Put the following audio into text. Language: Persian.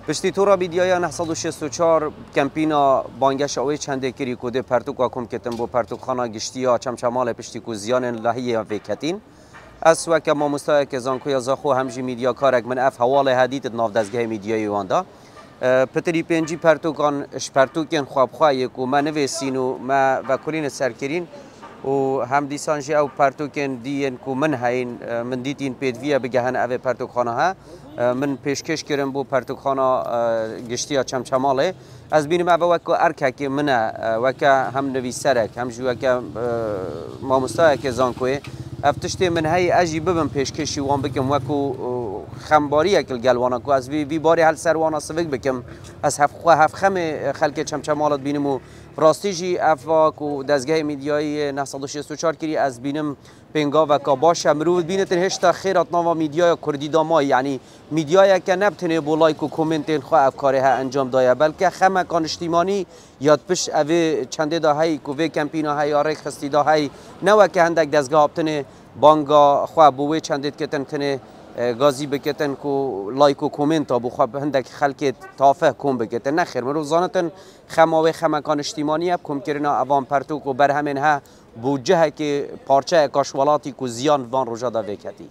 پشتی تو را بیدیای 964 کمپینا بانگش اوی چنده کری کده پرتوک واکم کتن بو پرتوک خانه گشتی ها چمچمال پشتی کو زیان لحیه وکتین از وقت ما مستای که زانکوی زاخو همجی میدیا کارک من اف حوال هدیت ناف دزگه میدیای واندا پتری پنجی پرتوکان اش پرتوکین خواب خواهی که ما نویسین ما و کلین سرکرین و هم دیسانجی او پرتوکن دیین کو من هاین من دیتین پیدویا بگهن اوه پرتوکخانه ها من پیشکش کردم بو پرتوکخانه گشتیا چمچماله از بینم اوه وکو ارکه که منه وکه هم نویسرک هم جو وکه مامستای که زانکوی افتشتی من هی اجی ببم پیشکشی وان بکم وکو خمباری اکل گلوانا کو از وی باری هل سروانا سوگ بکم از هف خم خلک چمچمالات بینمو راستی جی افوا کو دزگه میدیای 964 کری از بینم پنگا و کاباش مرود بینتن هشتا خیرات ناوا میدیای کردی دامای یعنی میدیای که نبتنه بو لایک و کومنتین خو افکاره ها انجام دایا بلکه خمه کان اجتماعی یاد پش اوه چنده دا های کو وی کمپینا های آرک خستی دا های نو که هندک دزگاه ابتنه بانگا خو بوی چندت کتن تنه گازی بکتن کو لایک و کومنت ها بخواب هندک خلک تافه کن بکتن نخیر مرو زانتن خماوه خمکان اجتماعی اب کم کرنا اوان پرتوک و برهمن ها بوجه که پارچه کاشوالاتی کو زیان وان روژا دا وکتی